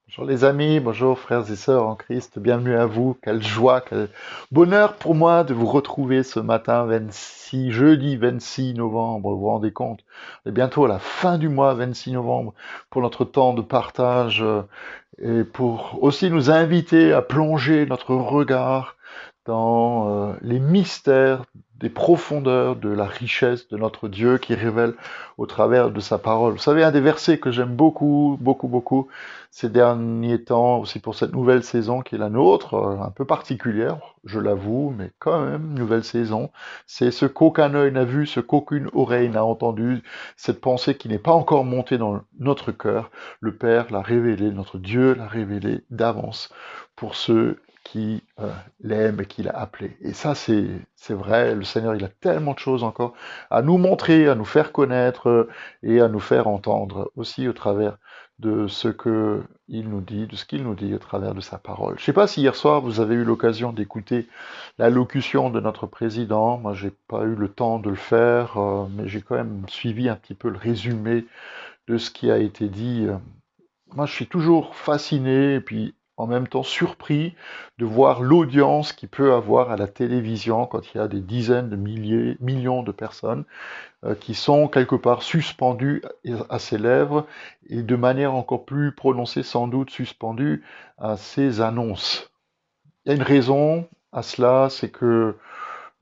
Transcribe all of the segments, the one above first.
Bonjour les amis, bonjour frères et sœurs en Christ, bienvenue à vous. Quelle joie, quel bonheur pour moi de vous retrouver ce matin jeudi 26 novembre. Vous vous rendez compte, on est bientôt à la fin du mois 26 novembre pour notre temps de partage et pour aussi nous inviter à plonger notre regard dans les mystères des profondeurs de la richesse de notre Dieu qui révèle au travers de sa parole. Vous savez, un des versets que j'aime beaucoup, beaucoup, beaucoup ces derniers temps, aussi pour cette nouvelle saison qui est la nôtre, un peu particulière, je l'avoue, mais quand même, nouvelle saison, c'est ce qu'aucun œil n'a vu, ce qu'aucune oreille n'a entendu, cette pensée qui n'est pas encore montée dans notre cœur. Le Père l'a révélé, notre Dieu l'a révélé d'avance pour ceux qui l'aime et qui l'a appelé. Et ça, c'est vrai, le Seigneur, il a tellement de choses encore à nous montrer, à nous faire connaître et à nous faire entendre aussi au travers de ce que il nous dit, de ce qu'il nous dit au travers de sa parole. Je ne sais pas si hier soir vous avez eu l'occasion d'écouter l'allocution de notre président. Moi, j'ai pas eu le temps de le faire, mais j'ai quand même suivi un petit peu le résumé de ce qui a été dit. Moi, je suis toujours fasciné et puis en même temps surpris de voir l'audience qu'il peut avoir à la télévision quand il y a des dizaines de milliers, millions de personnes qui sont quelque part suspendues à ses lèvres et de manière encore plus prononcée sans doute suspendues à ses annonces. Il y a une raison à cela, c'est que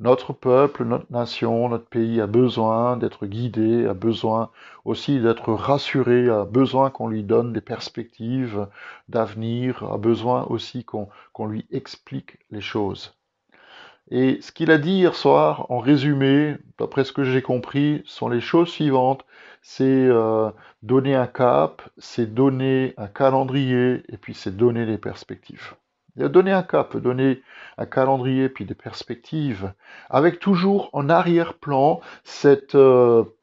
notre peuple, notre nation, notre pays a besoin d'être guidé, a besoin aussi d'être rassuré, a besoin qu'on lui donne des perspectives d'avenir, a besoin aussi qu'on lui explique les choses. Et ce qu'il a dit hier soir, en résumé, d'après ce que j'ai compris, sont les choses suivantes. C'est donner un cap, c'est donner un calendrier, et puis c'est donner des perspectives. Il a donné un cap, donner un calendrier, puis des perspectives, avec toujours en arrière-plan cette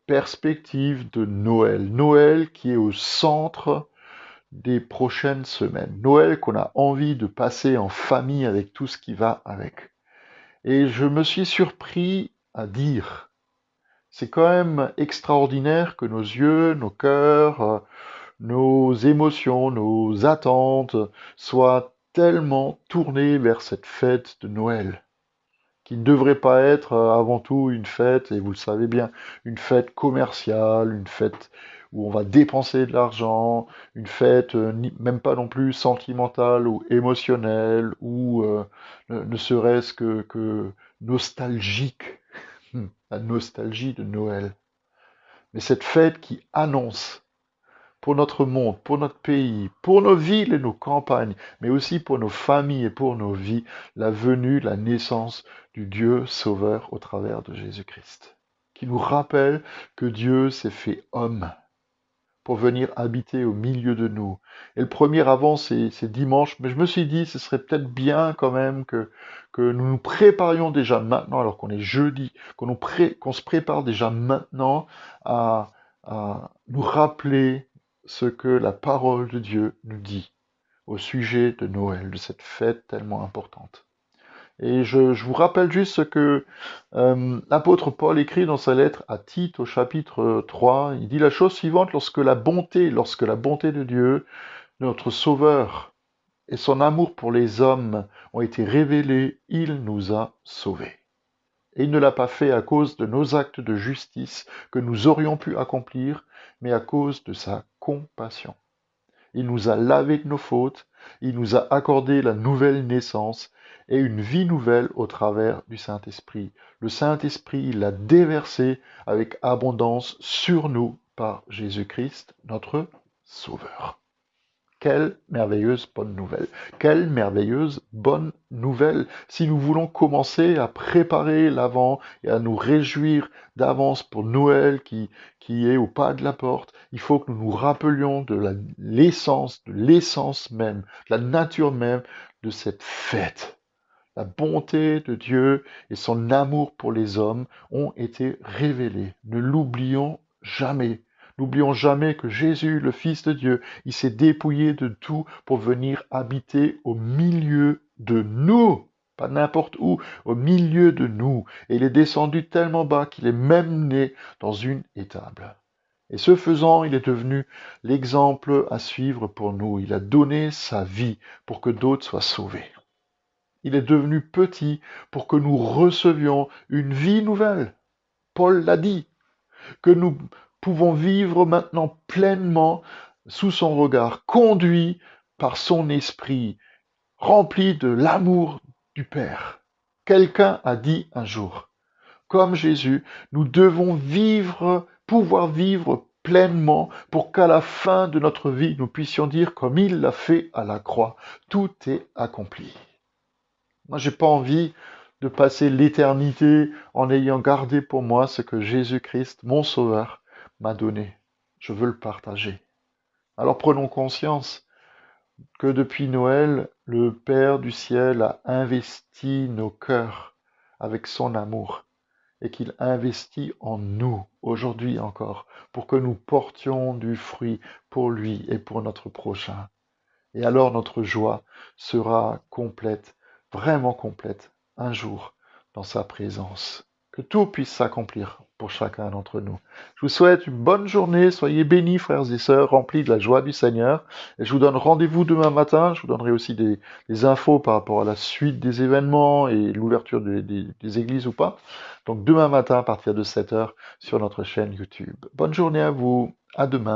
perspective de Noël. Noël qui est au centre des prochaines semaines. Noël qu'on a envie de passer en famille avec tout ce qui va avec. Et je me suis surpris à dire, c'est quand même extraordinaire que nos yeux, nos cœurs, nos émotions, nos attentes soient tellement tournés vers cette fête de Noël, qui ne devrait pas être avant tout une fête, et vous le savez bien, une fête commerciale, une fête où on va dépenser de l'argent, une fête même pas non plus sentimentale ou émotionnelle, ou ne serait-ce que nostalgique, la nostalgie de Noël. Mais cette fête qui annonce pour notre monde, pour notre pays, pour nos villes et nos campagnes, mais aussi pour nos familles et pour nos vies, la venue, la naissance du Dieu sauveur au travers de Jésus-Christ, qui nous rappelle que Dieu s'est fait homme pour venir habiter au milieu de nous. Et le premier avant, c'est dimanche, mais je me suis dit, ce serait peut-être bien quand même que nous nous préparions déjà maintenant, alors qu'on est jeudi, qu'on se prépare déjà maintenant à nous rappeler ce que la parole de Dieu nous dit au sujet de Noël, de cette fête tellement importante. Et je vous rappelle juste ce que l'apôtre Paul écrit dans sa lettre à Tite au chapitre 3. Il dit la chose suivante, lorsque la bonté de Dieu, notre Sauveur, et son amour pour les hommes ont été révélés, il nous a sauvés. Et il ne l'a pas fait à cause de nos actes de justice que nous aurions pu accomplir, mais à cause de sa compassion. Il nous a lavés de nos fautes, il nous a accordé la nouvelle naissance et une vie nouvelle au travers du Saint-Esprit. Le Saint-Esprit, il l'a déversé avec abondance sur nous par Jésus-Christ, notre Sauveur. Quelle merveilleuse bonne nouvelle. Quelle merveilleuse bonne nouvelle. Si nous voulons commencer à préparer l'avant et à nous réjouir d'avance pour Noël qui est au pas de la porte, il faut que nous nous rappelions de l'essence même, de la nature même de cette fête. La bonté de Dieu et son amour pour les hommes ont été révélés. Ne l'oublions jamais. N'oublions jamais que Jésus, le Fils de Dieu, il s'est dépouillé de tout pour venir habiter au milieu de nous. Pas n'importe où, au milieu de nous. Et il est descendu tellement bas qu'il est même né dans une étable. Et ce faisant, il est devenu l'exemple à suivre pour nous. Il a donné sa vie pour que d'autres soient sauvés. Il est devenu petit pour que nous recevions une vie nouvelle. Paul l'a dit, que nous pouvons vivre maintenant pleinement sous son regard, conduit par son esprit, rempli de l'amour du Père. Quelqu'un a dit un jour, comme Jésus, nous devons pouvoir vivre pleinement pour qu'à la fin de notre vie, nous puissions dire, comme il l'a fait à la croix, tout est accompli. Moi, j'ai pas envie de passer l'éternité en ayant gardé pour moi ce que Jésus-Christ, mon Sauveur, m'a donné. Je veux le partager. Alors prenons conscience que depuis Noël, le Père du ciel a investi nos cœurs avec son amour et qu'il investit en nous aujourd'hui encore pour que nous portions du fruit pour lui et pour notre prochain. Et alors notre joie sera complète, vraiment complète, un jour dans sa présence. Que tout puisse s'accomplir pour chacun d'entre nous. Je vous souhaite une bonne journée, soyez bénis frères et sœurs, remplis de la joie du Seigneur. Et je vous donne rendez-vous demain matin, je vous donnerai aussi des infos par rapport à la suite des événements et l'ouverture des églises ou pas. Donc demain matin à partir de 7h sur notre chaîne YouTube. Bonne journée à vous, à demain.